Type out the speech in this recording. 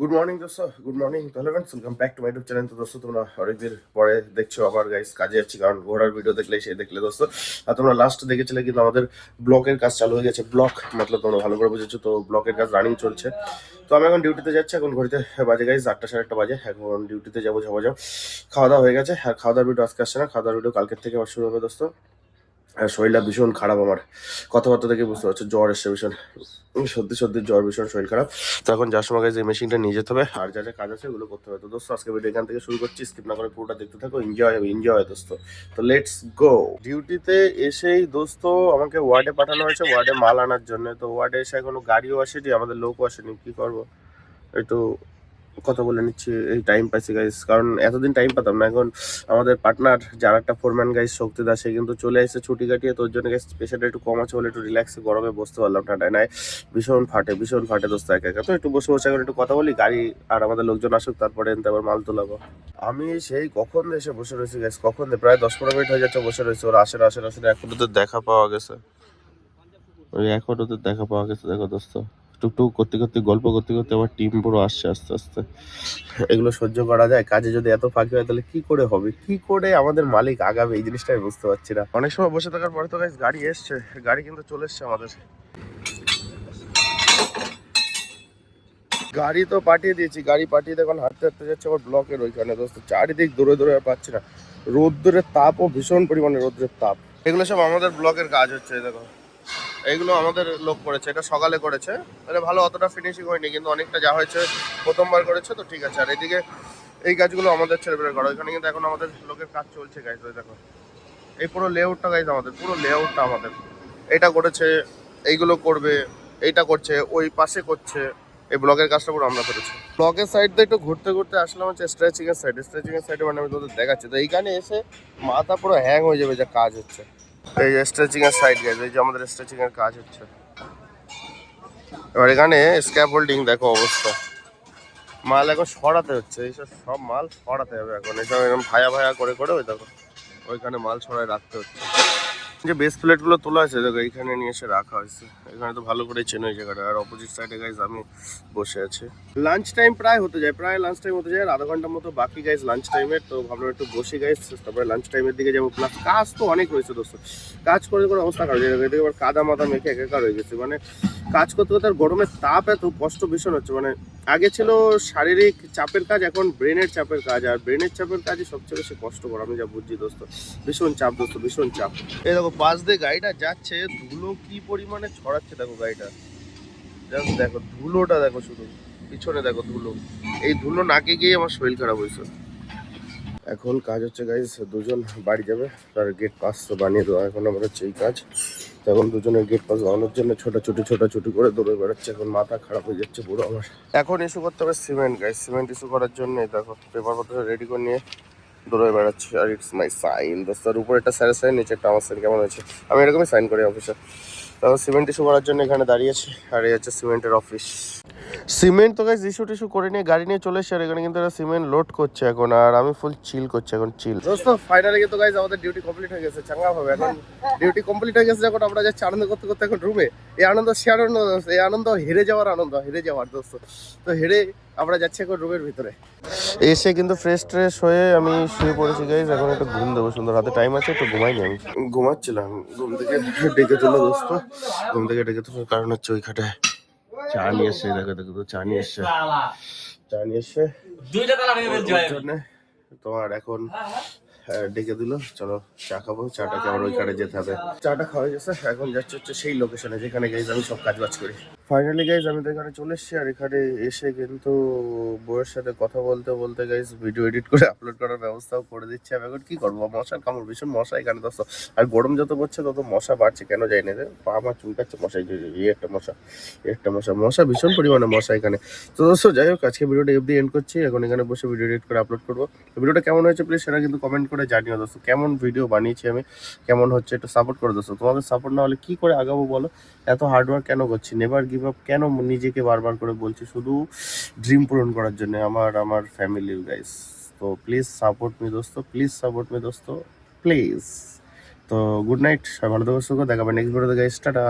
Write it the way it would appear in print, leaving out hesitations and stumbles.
Good morning দোস্ত, good morning. তাহলে friends, welcome back to my YouTube channel. তো দোস্ত, তোমরা অনেকদিন পরে দেখছো আবার গাইস কাজে যাচ্ছি, কারণ ঘোড়ার ভিডিও দেখলে সে দেখলে দোস্ত। আর তোমরা লাস্ট দেখেছিলে কিন্তু আমাদের ব্লকের কাজ চালু হয়ে গেছে। ব্লক মতলব তোমরা ভালো করে বুঝেছো। তো ব্লকের কাজ রানিং চলছে। তো আমি এখন ডিউটিতে যাচ্ছি। এখন ঘড়িতে বাজে গাইস 8টা 8:30 বাজে। এখন ডিউটিতে যাবো যাবো যাও। খাওয়া দাওয়া হয়ে গেছে। আর খাওয়া দাওয়ার ভিডিও আজকে আসছে না, খাওয়া দাওয়ার ভিডিও কালকের থেকে আবার শুরু হবে দোস্ত। আর শরীরটা ভীষণ খারাপ আমার, কথাবার্তা দেখে বুঝতে পারছো জ্বর এসছে ভীষণ। সত্যি সত্যি জ্বর, ভীষণ শরীর খারাপ। তো এখন যার সময় যে মেশিনটা নিয়ে যেতে হবে আর যা যা কাজ আছে ওগুলো করতে হবে। তো দোস্ত, আজকে ভিডিও এখান থেকে শুরু করছি, স্কিপ না করে পুরোটা দেখতে থাকো। এনজয় হবে, এনজয় দোস্ত। তো লেটস গো। ডিউটিতে এসেই দোস্ত আমাকে ওয়ার্ডে পাঠানো হয়েছে, ওয়ার্ডে মাল আনার জন্য। তো ওয়ার্ডে এসে এখনো গাড়িও আসেনি, আমাদের লোকও আসেনি। কি করবো, একটু কথা বলে নিচ্ছি। এই টাইম পাইছি গাইস, কারণ এতদিন টাইম পেতাম না। এখন আমাদের পার্টনার যার একটা ফোরম্যান গাইস শক্তি দাস, সে কিন্তু চলে এসেছে ছুটি কাটিয়ে। তোর জন্য গাইস প্রেশারটা একটু কম আছে বলে একটু রিল্যাক্সে গরমে বসতে পারলাম। ঠান্ডায় নাই, ভীষণ ফাটে, ভীষণ ফাটে দোস্ত একা একা। তো একটু বসে বসে এখন একটু কথা বলি, গাড়ি আর আমাদের লোকজন আসুক, তারপরে আবার মাল তোলাবো। আমি সেই কখন এসে বসে রয়েছি গাইস, কখন প্রায় 10-15 মিনিট হয়ে যাচ্ছে বসে রয়েছে। ওরা আসে না আসে না আসে না, এখনো তো দেখা পাওয়া গেছে। ওই এখনো তো দেখা পাওয়া গেছে, দেখো দোস্ত। টুকটুক করতে করতে, গল্প করতে করতে আবার টিম পুরো আসছে আস্তে আস্তে। এগুলো সহ্য করা যায়? কাজে যদি এত ফাঁকি হয় তাহলে কি করে হবে, কি করে আমাদের মালিক আগাবে, এই জিনিসটা আমি বুঝতে পারছি না। অনেক সময় বসে থাকার পরে তো গাইস গাড়ি এসছে, গাড়ি কিন্তু চলে এসছে আমাদের। গাড়ি তো পাঠিয়ে দিয়েছি, গাড়ি পাঠিয়ে এখন হাঁটতে হাঁটতে যাচ্ছে আবার ব্লকের ওইখানে দোস্ত। চারিদিক দৌড়ে দৌড়ে আর পাচ্ছি না, রোদ্রের তাপও ভীষণ পরিমাণে, রোদ্রের তাপ। এগুলো সব আমাদের ব্লকের কাজ হচ্ছে, দেখো এইগুলো আমাদের লোক করেছে। এটা সকালে করেছে, তাহলে ভালো, অতটা ফিনিশিং হয়নি কিন্তু অনেকটা যা হয়েছে প্রথমবার করেছে, তো ঠিক আছে। আর এদিকে এই কাজগুলো আমাদের ছেলেপেলে করা, ওইখানে কিন্তু এখন আমাদের লোকের কাজ চলছে গাইজ। ওই দেখো এই পুরো লেআউটটা গাইজ আমাদের, পুরো লেআউটটা আমাদের। এটা করেছে, এইগুলো করবে, এইটা করছে, ওই পাশে করছে। এই ব্লকের কাজটা পুরো আমরা করেছি। ব্লকের সাইড দিয়ে একটু ঘুরতে ঘুরতে আসলাম হচ্ছে স্ট্রেচিং এর সাইডে। স্ট্রেচিং এর সাইডে মানে আমি তোদের দেখাচ্ছি। তো এইখানে এসে মাথা পুরো হ্যাং হয়ে যাবে যা কাজ হচ্ছে। এই যে স্ট্রেচিং এর সাইড গাইজ, এই যে আমাদের স্ট্রেচিং এর কাজ হচ্ছে। এবার এখানে স্ক্যাপ হোল্ডিং দেখো অবস্থা, মাল এখন সরাতে হচ্ছে। এইসব সব মাল সরাতে হবে এখন, এইসব এরকম ভায়া ভায়া করে করে ওই দেখো ওইখানে মাল সরাই রাখতে হচ্ছে। যে বেস প্লেটগুলো তোলা আছে দেখো, এইখানে নিয়ে এসে রাখা হয়েছে। এখানে তো ভালো করে চেনো এই জায়গাটা। আর অপোজিট সাইডে গাইজ আমি বসে আছি। লাঞ্চ টাইম প্রায় হতে যায়, প্রায় লাঞ্চ টাইম হতে যায়। আর আধা ঘন্টার মতো বাকি গাইজ লাঞ্চ টাইমের। তো ভাবলাম একটু বসে গাইজ, তারপরে লাঞ্চ টাইমের দিকে যাবো। প্লাস কাজ তো অনেক রয়েছে দোস্ত, কাজ করে করে অবস্থা খারাপ হয়ে যাবে। এদিকে আবার কাদা মাদা মেখে একাকার হয়ে গেছে। মানে কাজ করতে করতে আর গরমের তাপ এত কষ্ট ভীষণ হচ্ছে। মানে আগে ছিল শারীরিক চাপের কাজ, এখন ব্রেনের চাপের কাজ। আর ব্রেনের চাপের কাজই সবচেয়ে বেশি কষ্টকর, আমি যা বুঝছি দোস্ত। ভীষণ চাপ দোস্ত, ভীষণ চাপ। এই দেখো পাশ দিয়ে গাড়িটা যাচ্ছে, ধুলো কি পরিমাণে ছড়াচ্ছে দেখো গাড়িটা। জাস্ট দেখো ধুলোটা দেখো, শুধু পিছনে দেখো ধুলো। এই ধুলো নাকে গিয়ে আমার শরীর খারাপ হয়েছে। এখন কাজ হচ্ছে গাইজ, দুজন বাড়ি যাবে, তার গেট পাস তো বানিয়ে দেওয়া। এখন আমার হচ্ছে এই কাজ। তো এখন দুজনের গেট পাস বানানোর জন্য ছোটাছুটি করে দৌড়ে বেড়াচ্ছে। এখন মাথা খারাপ হয়ে যাচ্ছে পুরো আমার। এখন ইস্যু করতে হবে সিমেন্ট গাইজ, সিমেন্ট ইস্যু করার জন্য দেখো পেপার পত্র রেডি করে নিয়ে দৌড়ে বেড়াচ্ছে। আর ইটস মাই সাইন দোস্তার, উপরে একটা স্যারের সাইন, নিচে একটা আমার সাইন। কেমন হয়েছে? আমি এরকমই সাইন করি অফিসে। তারপর সিমেন্ট ইস্যু করার জন্য এখানে দাঁড়িয়েছি। আর এই হচ্ছে সিমেন্টের অফিস। সিমেন্ট তো গাইস ইস্যু টিস্যু করে নিয়ে গাড়ি নিয়ে চলে এসে, আর এখানে কিন্তু সিমেন্ট লোড করছে এখন। আর আমি ফুল চিল করছি এখন, চিল দোস্ত। ফাইনালি কিন্তু গাইস আমাদের ডিউটি কমপ্লিট হয়ে গেছে, চাঙ্গা ভাবে। এখন ডিউটি কমপ্লিট হয়ে গেছে যখন, আমরা যাচ্ছি আনন্দ করতে করতে এখন রুমে। এই আনন্দ সে আনন্দ দোস্ত, এই আনন্দ হেরে যাওয়ার আনন্দ, হেরে যাওয়ার দোস্ত। তো হেরে আমরা যাচ্ছি এখন রুমের ভিতরে। এসে কিন্তু ফ্রেশ ট্রেশ হয়ে আমি শুয়ে পড়েছি গাইস। এখন একটু ঘুম দেবো, সুন্দর হাতে টাইম আছে, একটু ঘুমাইনি। আমি ঘুমাচ্ছিলাম, ঘুম থেকে ডেকে তুলো দোস্ত। ঘুম থেকে ডেকে তুলো কারণ হচ্ছে ওই খাটে চা নিয়ে এসছে। দেখো দেখো তো চা নিয়ে এসছে, চা নিয়ে এসছে ওর জন্য। তোমার এখন ডেকে দিল, চলো চা খাবো। চাটা খাবার ওই কারে যেতে হবে। চাটা খাওয়া গেছে, এখন যাচ্ছে হচ্ছে সেই লোকেশনে যেখানে গাইজ আমি সব কাজ বাজ করি। ফাইনালি গাইজ আমি তো এখানে চলে এসেছি। আর এখানে এসে কিন্তু বউয়ের সাথে কথা বলতে বলতে গাইজ ভিডিও এডিট করে আপলোড করার ব্যবস্থাও করে দিচ্ছি। আমি এখন কি করবো, মশার কামড়, ভীষণ মশা এখানে দোস্ত। আর গরম যত পড়ছে তত মশা বাড়ছে, কেন যাই না রে, পা আমার চুলকাচ্ছে মশাই। এই একটা মশা, এই একটা মশা, মশা ভীষণ পরিমাণে মশা এখানে। তো দোস্ত যাই হোক, আজকে ভিডিওটা অবধি এন্ড করছি। এখন এখানে বসে ভিডিও এডিট করে আপলোড করবো। ভিডিওটা কেমন হয়েছে প্লিজ সেটা কিন্তু কমেন্ট করে জানিও দোস্ত। কেমন ভিডিও বানিয়েছি আমি, কেমন হচ্ছে, একটু সাপোর্ট করে দোস্ত। তোমাদের সাপোর্ট না হলে কি করে আগাবো বলো? এত হার্ডওয়ার্ক কেন করছি, নেভার গিভ আপ কেন নিজেকে বারবার করে বলছি, শুধু ড্রিম পূরণ করার জন্য, আমার আমার ফ্যামিলির গাইস। তো প্লিজ সাপোর্ট মি দোস্ত, প্লিজ সাপোর্ট মি দোস্ত, প্লিজ। তো গুড নাইট, সবাই ভালো থাকো, সুখো, দেখাবে নেক্সট ভিডিওতে গাইস, টাটা।